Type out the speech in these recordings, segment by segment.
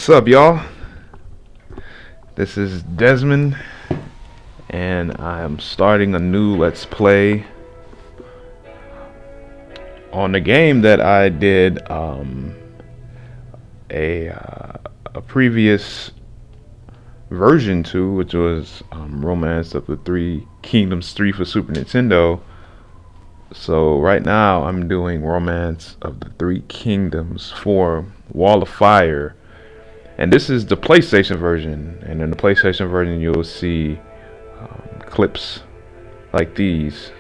What's up, y'all? This is Desmond, and I am starting a new Let's Play on the game that I did a previous version to, which was Romance of the Three Kingdoms 3 for Super Nintendo. So right now I'm doing Romance of the Three Kingdoms for Wall of Fire. And this is the PlayStation version, and in the PlayStation version you'll see clips like these.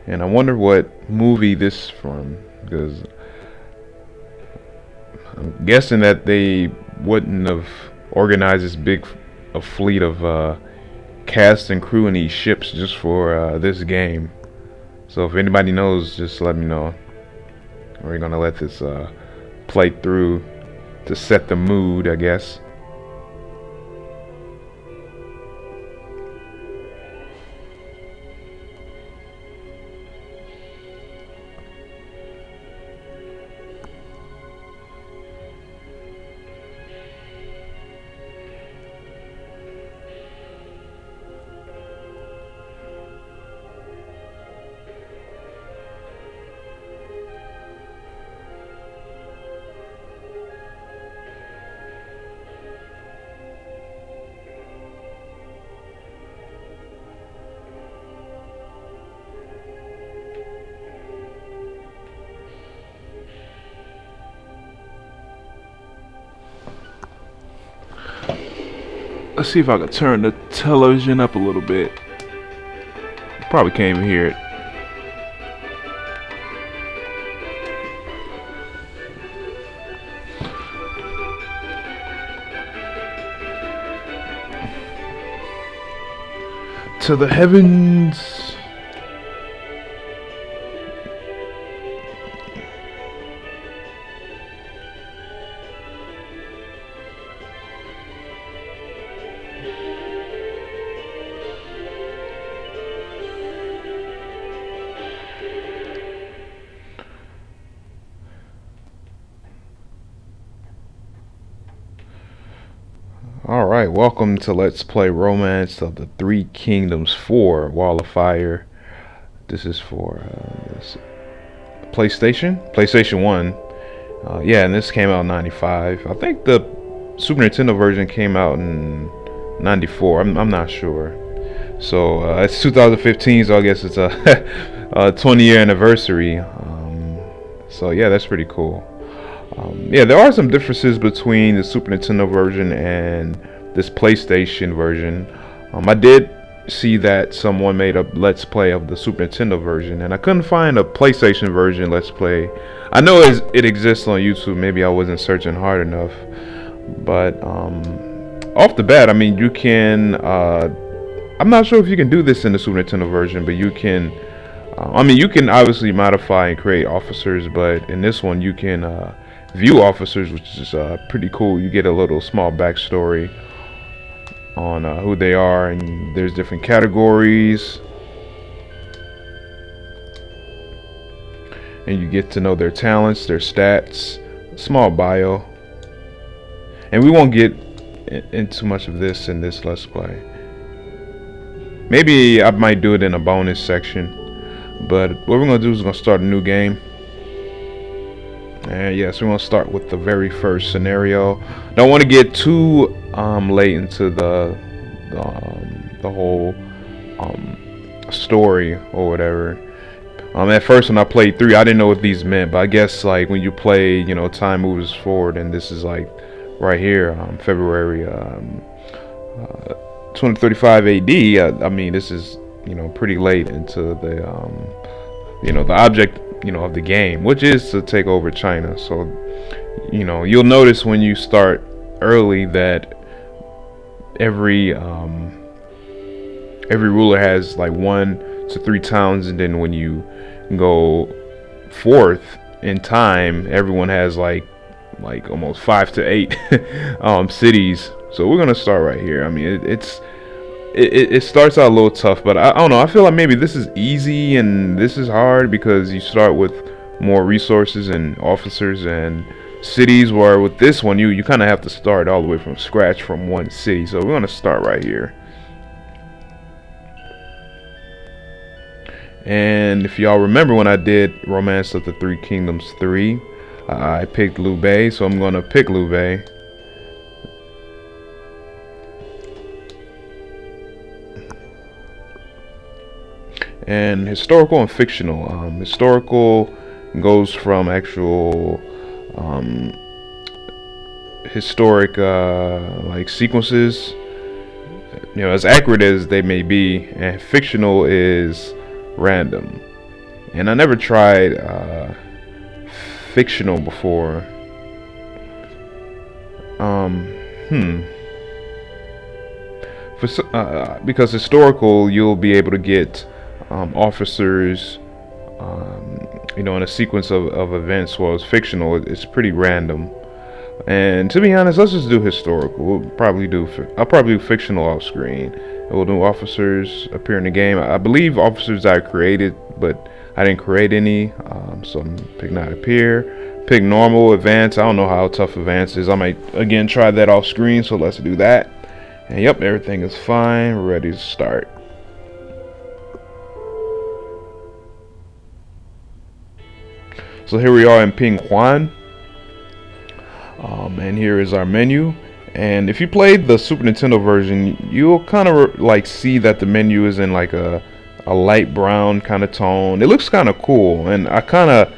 And I wonder what movie this is from, because I'm guessing that they wouldn't have organized this big a fleet of cast and crew in these ships just for this game. So if anybody knows, just let me know. We're gonna let this play through to set the mood, I guess. Let's see if I can turn the television up a little bit. Probably can't even hear it. To the heavens. Alright, welcome to Let's Play Romance of the Three Kingdoms 4 Wall of Fire. This is for PlayStation 1. Yeah, and this came out in 95. I think the Super Nintendo version came out in 94. I'm not sure. So it's 2015, so I guess it's a 20-year anniversary. So yeah, that's pretty cool. Yeah, there are some differences between the Super Nintendo version and this PlayStation version. I did see that someone made a Let's Play of the Super Nintendo version, and I couldn't find a PlayStation version Let's Play. I know it exists on YouTube. Maybe I wasn't searching hard enough. But off the bat, I mean, you can... I'm not sure if you can do this in the Super Nintendo version, but you can... I mean, you can obviously modify and create officers, but in this one you can... view officers, which is pretty cool. You get a little small backstory on who they are, and there's different categories, and you get to know their talents, their stats, small bio. And we won't get into much of this in this Let's Play. Maybe I might do it in a bonus section, but what we're gonna do is we're gonna start a new game. And yes, we're gonna start with the very first scenario. Don't want to get too late into the whole story or whatever. At first when I played 3, I didn't know what these meant, but I guess like when you play, you know, time moves forward, and this is like right here, February 235 AD. I mean, this is, you know, pretty late into the you know, the object, you know, of the game, which is to take over China. So, you know, you'll notice when you start early that every ruler has like 1 to 3 towns, and then when you go forth in time, everyone has like almost 5 to 8 cities. So we're gonna start right here. I mean, it starts out a little tough, but I don't know, I feel like maybe this is easy and this is hard because you start with more resources and officers, and cities, where with this one you kind of have to start all the way from scratch from one city. So we're going to start right here. And if y'all remember when I did Romance of the Three Kingdoms 3, I picked Liu Bei, so I'm going to pick Liu Bei. And historical and fictional. Historical goes from actual historic like sequences, you know, as accurate as they may be, and fictional is random. And I never tried fictional before. Because historical, you'll be able to get officers, you know, in a sequence of events. Whereas fictional, it's pretty random. And to be honest, let's just do historical. I'll probably do fictional off screen. We'll do officers appear in the game. I believe officers I created, but I didn't create any. So I'm picking not appear. Pick normal, advanced. I don't know how tough advanced is. I might again try that off screen. So let's do that. And yep, everything is fine. We're ready to start. So here we are in Ping Huan. And here is our menu. And if you played the Super Nintendo version, you'll kind of like see that the menu is in like a light brown kind of tone. It looks kind of cool, and I kind of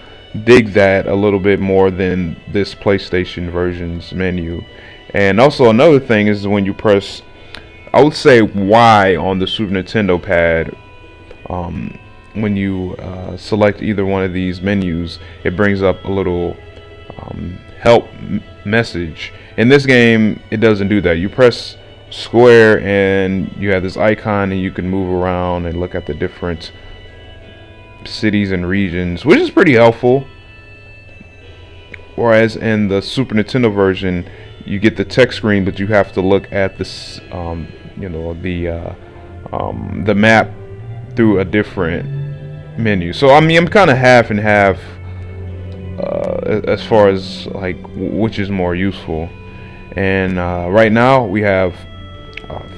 dig that a little bit more than this PlayStation version's menu. And also another thing is when you press, I would say Y on the Super Nintendo pad, when you select either one of these menus, it brings up a little help message. In this game, it doesn't do that. You press square and you have this icon, and you can move around and look at the different cities and regions, which is pretty helpful. Whereas in the Super Nintendo version, you get the text screen, but you have to look at this, you know, the map through a different menu. So I mean, I'm kind of half and half as far as like which is more useful. And right now we have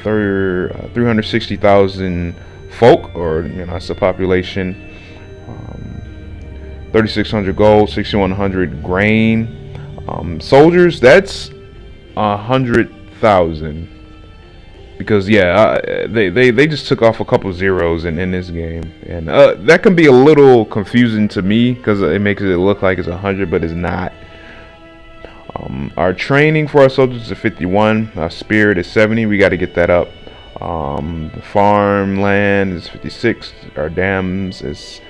360,000 folk, or you know, that's the population. 3,600 gold, 6,100 grain. Soldiers, that's 100,000. Because yeah, they just took off a couple zeros in this game, and that can be a little confusing to me because it makes it look like it's 100, but it's not. Our training for our soldiers is 51. Our spirit is 70. We got to get that up. The farmland is 56. Our dams is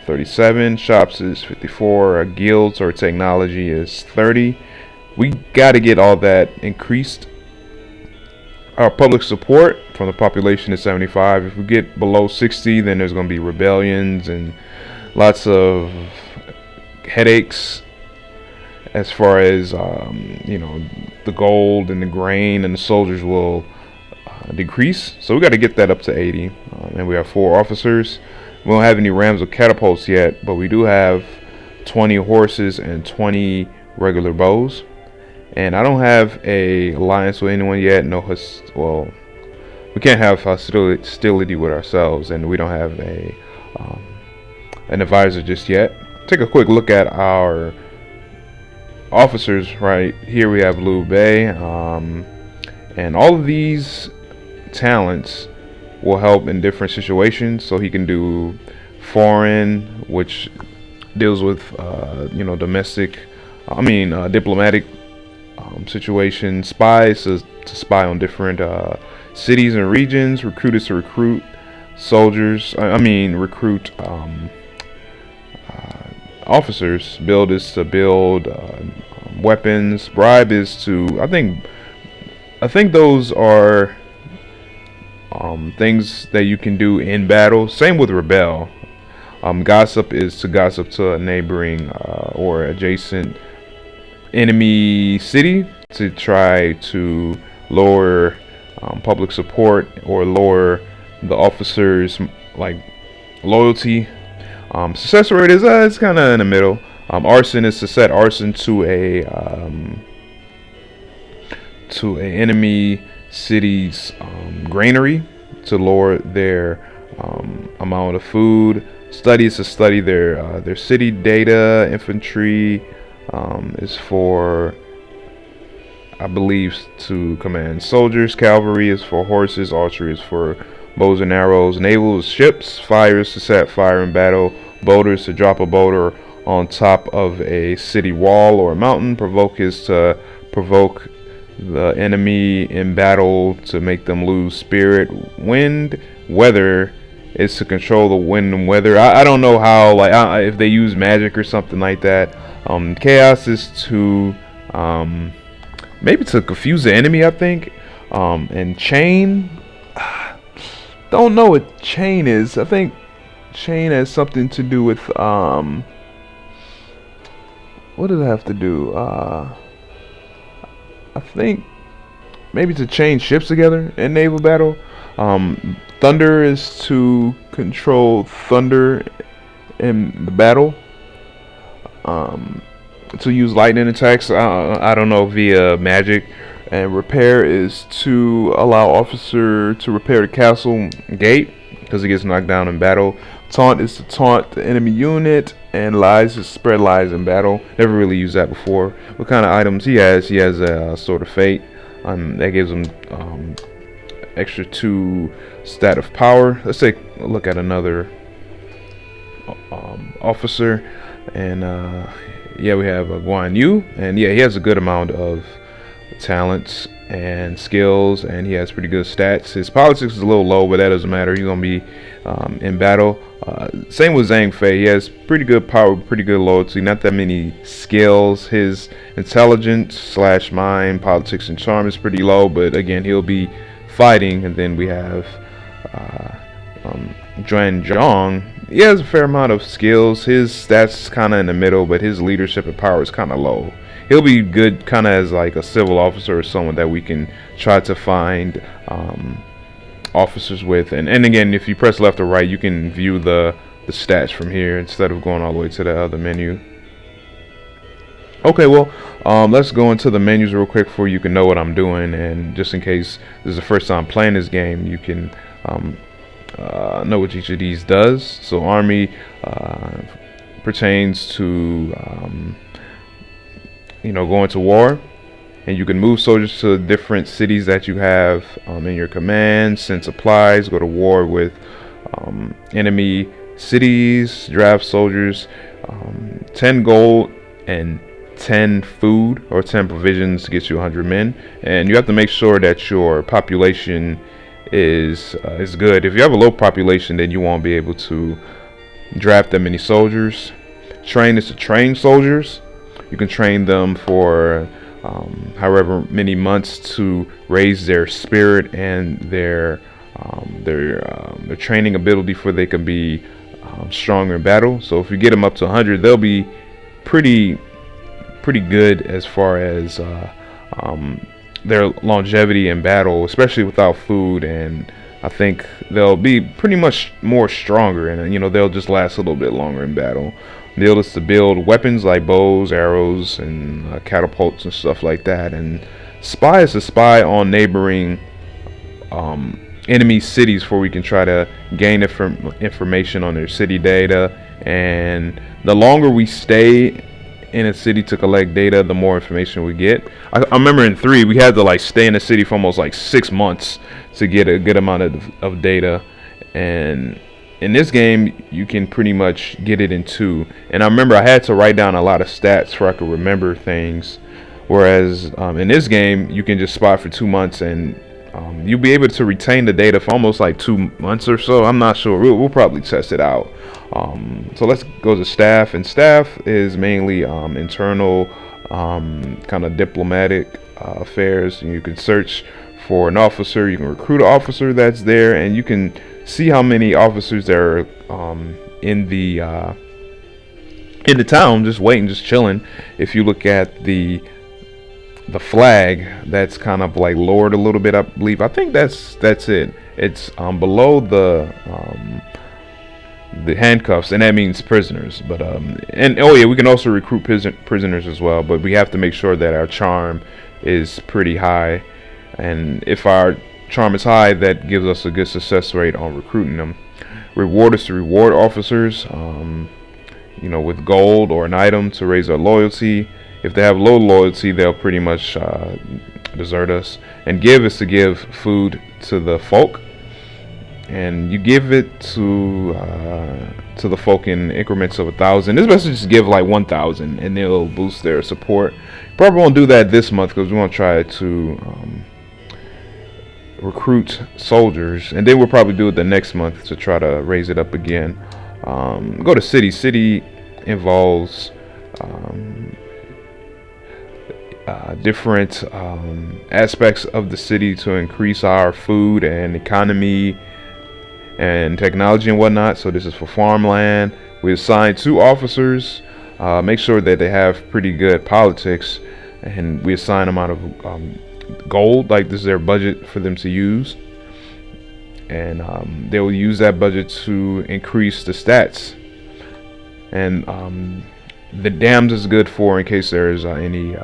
37. Shops is 54. Our guilds or technology is 30. We got to get all that increased. Our public support from the population is 75. If we get below 60, then there's going to be rebellions and lots of headaches as far as you know, the gold and the grain and the soldiers will decrease. So we got to get that up to 80. And we have 4 officers. We don't have any rams or catapults yet, but we do have 20 horses and 20 regular bows. And I don't have a alliance with anyone yet. Well, we can't have hostility with ourselves, and we don't have an advisor just yet. Take a quick look at our officers. Right here we have Liu Bei, and all of these talents will help in different situations. So he can do foreign, which deals with you know, diplomatic situation. Spies to spy on different cities and regions. Recruit is to recruit soldiers. Recruit officers. Build is to build weapons. Bribe is to, I think those are things that you can do in battle. Same with rebel. Gossip is to gossip to a neighboring or adjacent enemy city to try to lower public support or lower the officers' like loyalty. Success rate is it's kind of in the middle. Arson is to set arson to a enemy city's granary to lower their amount of food. Study is to study their city data. Infantry is for, I believe, to command soldiers. Cavalry is for horses. Archery is for bows and arrows. Naval is ships. Fire is to set fire in battle. Boulder is to drop a boulder on top of a city wall or a mountain. Provoke is to provoke the enemy in battle to make them lose spirit. Wind, weather is to control the wind and weather. I don't know how, like, if they use magic or something like that. Chaos is to maybe to confuse the enemy, I think. And chain, don't know what chain is. I think chain has something to do with what does it have to do? I think maybe to chain ships together in naval battle. Thunder is to control thunder in the battle. To use lightning attacks, I don't know, via magic. And repair is to allow officer to repair the castle gate because it gets knocked down in battle. Taunt is to taunt the enemy unit, and lies is spread lies in battle. Never really used that before. What kind of items he has? He has a sword of fate. That gives him extra 2 stat of power. Let's take a look at another officer, and yeah, we have Guan Yu, and yeah, he has a good amount of talents and skills, and he has pretty good stats. His politics is a little low, but that doesn't matter. He's gonna be in battle. Same with Zhang Fei. He has pretty good power, pretty good loyalty, not that many skills. His intelligence / mind, politics, and charm is pretty low, but again, he'll be fighting. And then we have Juan Zhong. He has a fair amount of skills. His stats kind of in the middle, but his leadership and power is kind of low. He'll be good kind of as like a civil officer or someone that we can try to find officers with. And again, if you press left or right, you can view the stats from here instead of going all the way to the other menu. Okay, well, let's go into the menus real quick for you can know what I'm doing, and just in case this is the first time playing this game, you can know what each of these does. So army pertains to going to war, and you can move soldiers to different cities that you have in your command, send supplies, go to war with enemy cities, draft soldiers. 10 gold and 10 food or 10 provisions gets you 100 men, and you have to make sure that your population is good. If you have a low population, then you won't be able to draft that many soldiers. Train is to train soldiers. You can train them for however many months to raise their spirit and their training ability, for they can be stronger in battle. So if you get them up to 100, they'll be pretty good as far as their longevity in battle, especially without food. And I think they'll be pretty much more stronger, and they'll just last a little bit longer in battle. Build is to build weapons like bows, arrows, and catapults and stuff like that. And spy is to spy on neighboring enemy cities, for we can try to gain information on their city data. And the longer we stay in a city to collect data, the more information we get. I remember in 3 we had to stay in a city for almost 6 months to get a good amount of data, and in this game you can pretty much get it in 2. And I remember I had to write down a lot of stats so I could remember things, whereas in this game you can just spot for 2 months, and you'll be able to retain the data for almost 2 months or so. I'm not sure. We'll probably test it out. So let's go to staff, and staff is mainly internal kind of diplomatic affairs. You can search for an officer, you can recruit an officer that's there, and you can see how many officers there are in the town, just waiting, just chilling. If you look at the flag, that's kind of lowered a little bit, I believe. I think that's it. It's below the handcuffs, and that means prisoners. But and oh yeah, we can also recruit prisoners as well. But we have to make sure that our charm is pretty high, and if our charm is high, that gives us a good success rate on recruiting them. Reward is to reward officers, with gold or an item to raise their loyalty. If they have low loyalty, they'll pretty much desert us. And give is to give food to the folk, and you give it to the folk in increments of 1,000. This best to just give like 1,000, and they'll boost their support. Probably won't do that this month because we want to try to recruit soldiers, and then we'll probably do it the next month to try to raise it up again. Go to city. City involves different aspects of the city to increase our food and economy and technology and whatnot. So this is for farmland. We assign 2 officers. Make sure that they have pretty good politics, and we assign them out of gold. Like, this is their budget for them to use, and they will use that budget to increase the stats. And the dams is good for in case there's any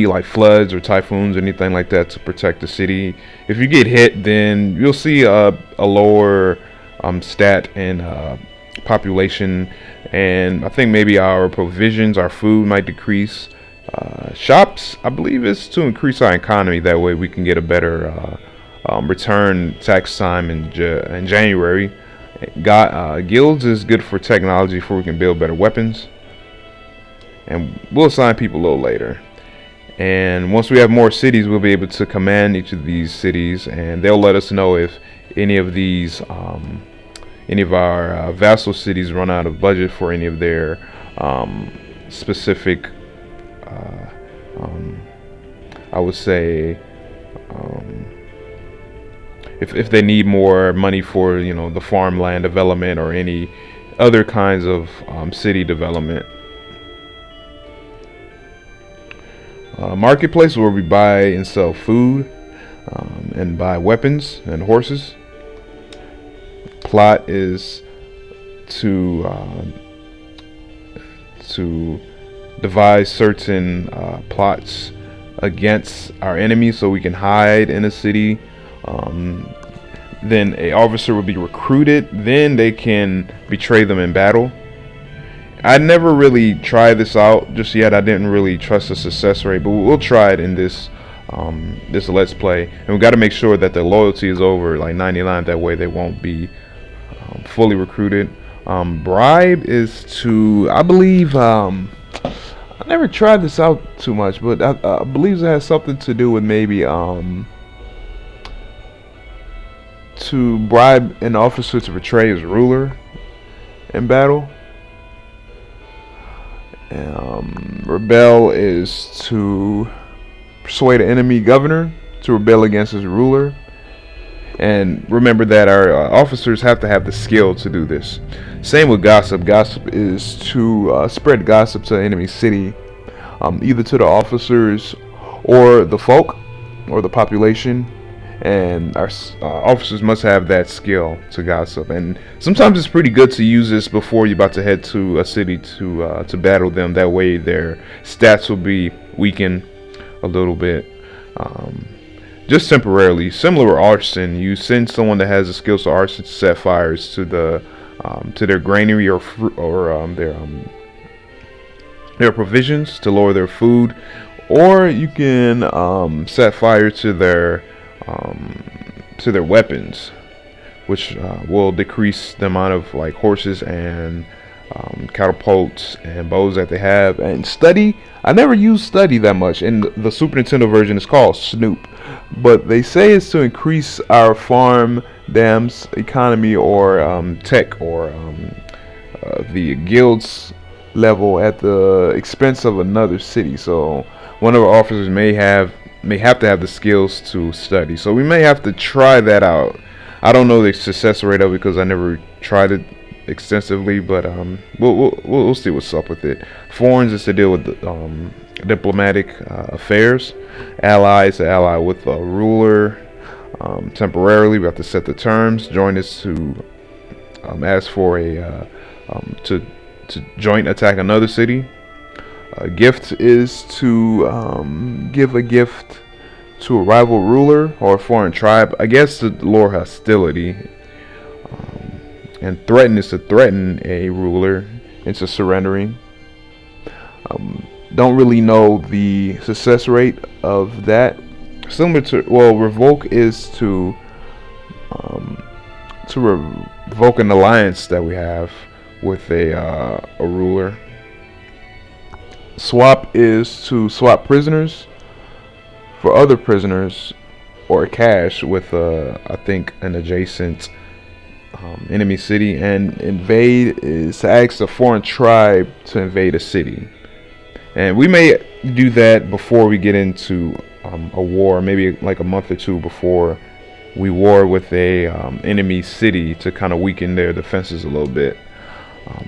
like floods or typhoons or anything like that, to protect the city. If you get hit, then you'll see a lower stat in population, and I think maybe our provisions, our food might decrease. Shops, I believe, is to increase our economy. That way we can get a better return tax time in January. Guilds is good for technology, for we can build better weapons, and we'll assign people a little later. And once we have more cities, we'll be able to command each of these cities, and they'll let us know if any of our vassal cities run out of budget for any of their specific I would say if they need more money for the farmland development or any other kinds of city development. Marketplace, where we buy and sell food and buy weapons and horses. Plot is to devise certain plots against our enemies so we can hide in a city. Then a officer will be recruited, then they can betray them in battle. I never really tried this out just yet. I didn't really trust the success rate, but we'll try it in this let's play. And we got to make sure that their loyalty is over like 99. That way they won't be fully recruited. Bribe is to, I believe, I never tried this out too much, but I believe it has something to do with maybe to bribe an officer to betray his ruler in battle. Rebel is to persuade an enemy governor to rebel against his ruler. And remember that our officers have to have the skill to do this. Same with gossip. Gossip is to spread gossip to the enemy city, either to the officers or the folk or the population. And our officers must have that skill to gossip. And sometimes it's pretty good to use this before you're about to head to a city to battle them. That way their stats will be weakened a little bit, just temporarily. Similar with arson, you send someone that has the skills to arson to set fires to their granary or their provisions to lower their food, or you can set fire to their weapons, which will decrease the amount of like horses and catapults and bows that they have. And study, I never use study that much. In the Super Nintendo version, it's called Snoop, but they say it's to increase our farm dams economy or tech or the guild's level at the expense of another city. So one of our officers may have to have the skills to study, so we may have to try that out. I don't know the success rate of it because I never tried it extensively, but we'll see what's up with it. Foreigns is to deal with diplomatic affairs. Allies to ally with a ruler. temporarily. We have to set the terms. Join is to ask for a to joint attack another city. A gift is to give a gift to a rival ruler or a foreign tribe. I guess to lure hostility. And threaten is to threaten a ruler into surrendering. Don't really know the success rate of that. Similar to, well, revoke is to revoke an alliance that we have with a ruler. Swap is to swap prisoners for other prisoners or cash with I think an adjacent enemy city. And invade is to ask a foreign tribe to invade a city. And we may do that before we get into a war, maybe like a month or two before we war with a enemy city to kind of weaken their defenses a little bit.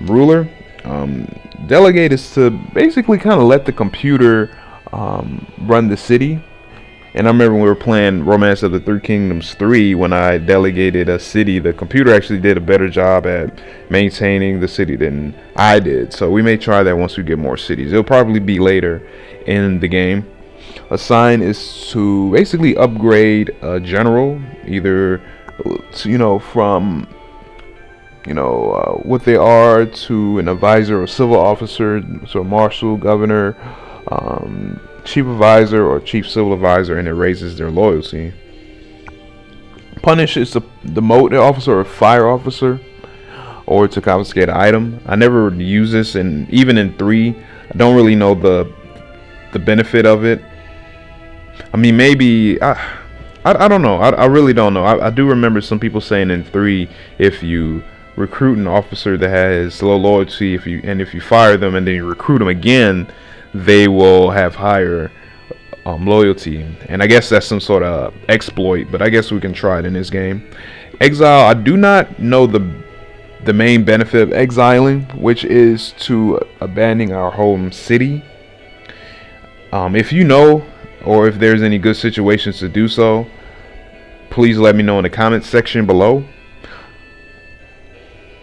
Ruler, delegate is to basically kind of let the computer run the city. And I remember when we were playing Romance of the Three Kingdoms 3, when I delegated a city, the computer actually did a better job at maintaining the city than I did. So we may try that once we get more cities. It'll probably be later in the game. Assign is to basically upgrade a general, either from what they are to an advisor or civil officer, so a marshal, governor, chief advisor or chief civil advisor, and it raises their loyalty. Punish is to demote the officer or fire officer, or to confiscate an item. I never use this, and even in 3, I don't really know the benefit of it. I mean, maybe I don't know. I really don't know. I do remember some people saying in 3, if you recruit an officer that has low loyalty, if you fire them and then you recruit them again, they will have higher loyalty. And I guess that's some sort of exploit, but I guess we can try it in this game. Exile, I do not know the main benefit of exiling, which is to abandoning our home city. If you know, or if there's any good situations to do so, please let me know in the comments section below.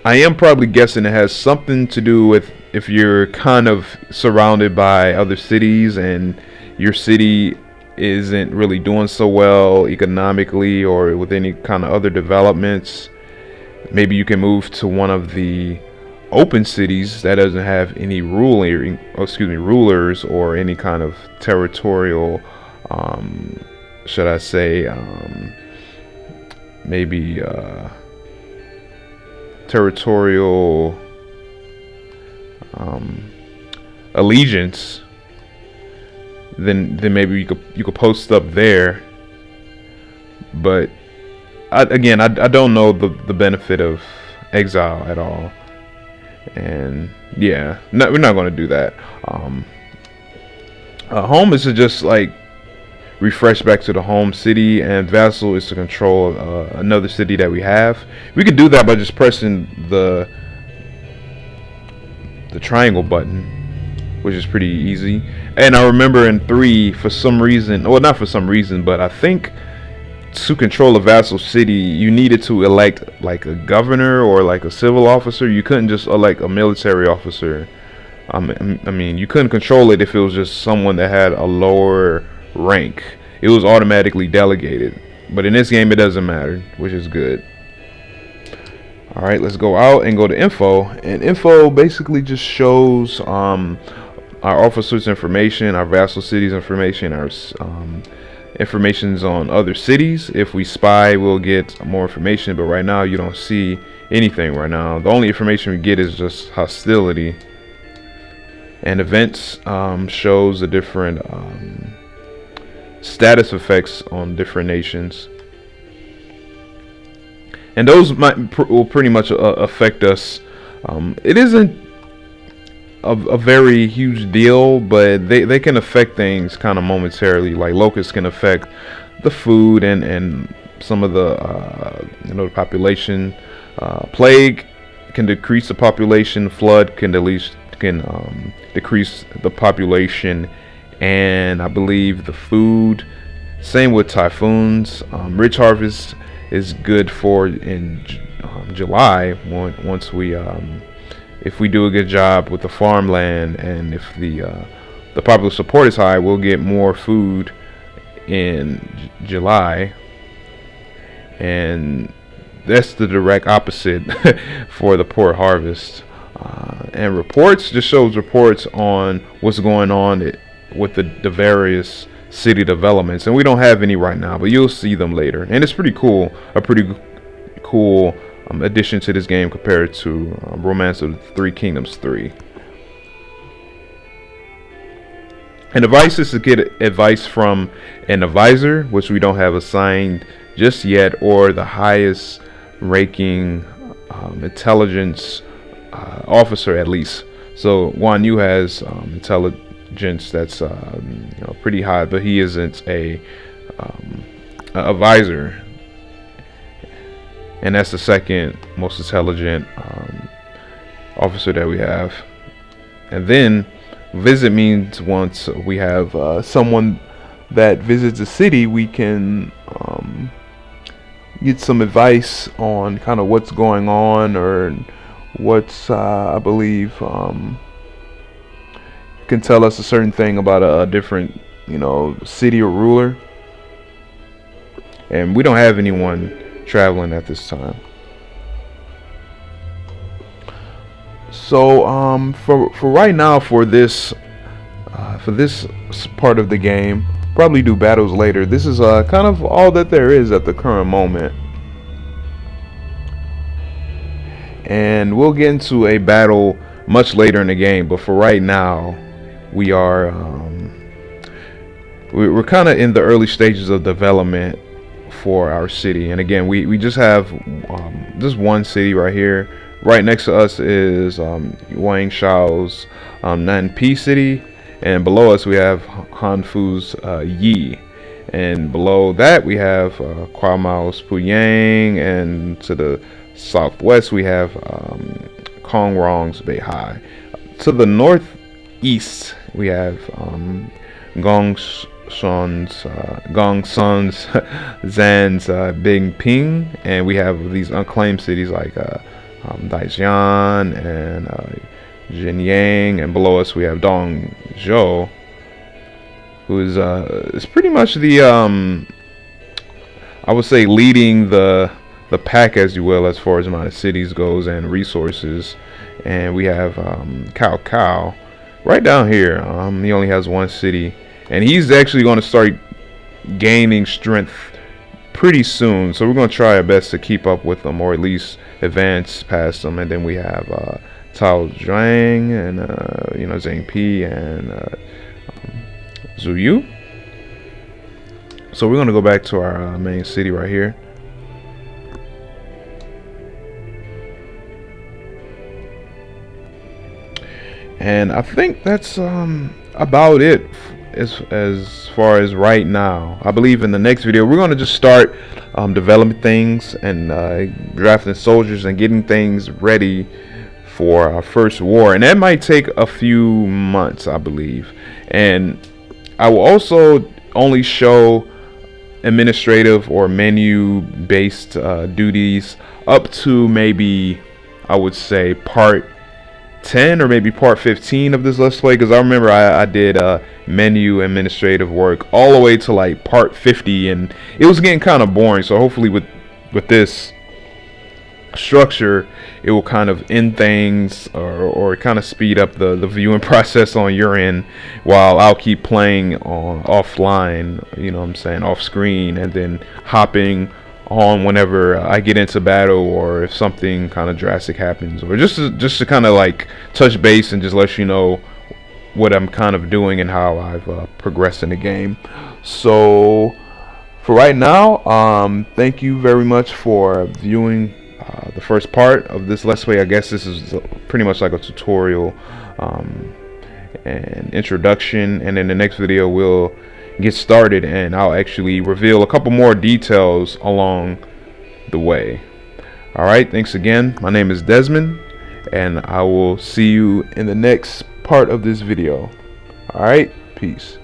I am probably guessing it has something to do with if you're kind of surrounded by other cities and your city isn't really doing so well economically or with any kind of other developments. Maybe you can move to one of the open cities that doesn't have any rulers or any kind of territorial, should I say, maybe territorial allegiance. Then maybe you could post up there. But I don't know the benefit of exile at all. And yeah, we're not going to do that. Home is to just like refresh back to the home city, and vassal is to control another city that we have. We could do that by just pressing the triangle button, which is pretty easy. And I remember in 3, for some reason, well, not for some reason, but I think to control a vassal city, you needed to elect like a governor or like a civil officer. You couldn't just elect a military officer. I mean, you couldn't control it if it was just someone that had a lower rank. It was automatically delegated. But in this game, it doesn't matter, which is good. All right, let's go out and go to info. And info basically just shows our officers' information, our vassal cities information, our informations on other cities. If we spy, we'll get more information, but right now you don't see anything right now. The only information we get is just hostility. And events shows the different status effects on different nations, and those will pretty much affect us. It isn't a very huge deal, but they can affect things kind of momentarily. Like locusts can affect the food and some of the the population. Plague can decrease the population. Flood can decrease the population, and I believe the food Same with typhoons. Rich harvest is good for in July, once we if we do a good job with the farmland, and if the popular support is high, we'll get more food in July. And that's the direct opposite for the poor harvest. And reports just shows reports on what's going on with the various city developments, and we don't have any right now, but you'll see them later. And it's pretty cool, a pretty cool addition to this game compared to Romance of the Three Kingdoms 3. And advice is to get advice from an advisor, which we don't have assigned just yet, or the highest ranking intelligence officer at least. So Guan Yu has intelligence that's pretty high, but he isn't a advisor, and that's the second most intelligent officer that we have. And then visit means once we have someone that visits the city, we can get some advice on kind of what's going on, or what's I believe can tell us a certain thing about a different city or ruler. And we don't have anyone traveling at this time. So for right now, for this part of the game, probably do battles later. This is kind of all that there is at the current moment, and we'll get into a battle much later in the game. But for right now, we're kind of in the early stages of development for our city. And again, we just have this one city right here. Right next to us is Wang Shao's Nanpi city, and below us we have Hanfu's Yi, and below that we have Kwa Mao's Puyang, and to the southwest we have Kongrong's Beihai. To the northeast we have Gongsun's Zan's Bingping, and we have these unclaimed cities like Daijian and Jinyang, and below us we have Dongzhou, who is pretty much the I would say leading the pack, as you will, as far as amount of cities goes and resources. And we have Cao Cao right down here. He only has one city, and he's actually going to start gaining strength pretty soon, so we're going to try our best to keep up with them, or at least advance past them. And then we have Tao Zhuang and Zhang Pi and Zhu Yu. So we're going to go back to our main city right here. And I think that's about it as far as right now. I believe in the next video we're going to just start developing things and drafting soldiers and getting things ready for our first war, and that might take a few months, I believe. And I will also only show administrative or menu based duties up to maybe, I would say, part 10 or maybe part 15 of this let's play, because I remember I did menu administrative work all the way to like part 50, and it was getting kind of boring. So hopefully with this structure it will kind of end things, or kind of speed up the viewing process on your end, while I'll keep playing on offline, off screen, and then hopping on whenever I get into battle, or if something kind of drastic happens, or just to kind of like touch base and just let you know what I'm kind of doing and how I've progressed in the game. So for right now, thank you very much for viewing the first part of this let's play. I guess this is pretty much like a tutorial and introduction, and in the next video we'll get started, and I'll actually reveal a couple more details along the way. Alright, thanks again. My name is Desmond, and I will see you in the next part of this video. Alright, peace.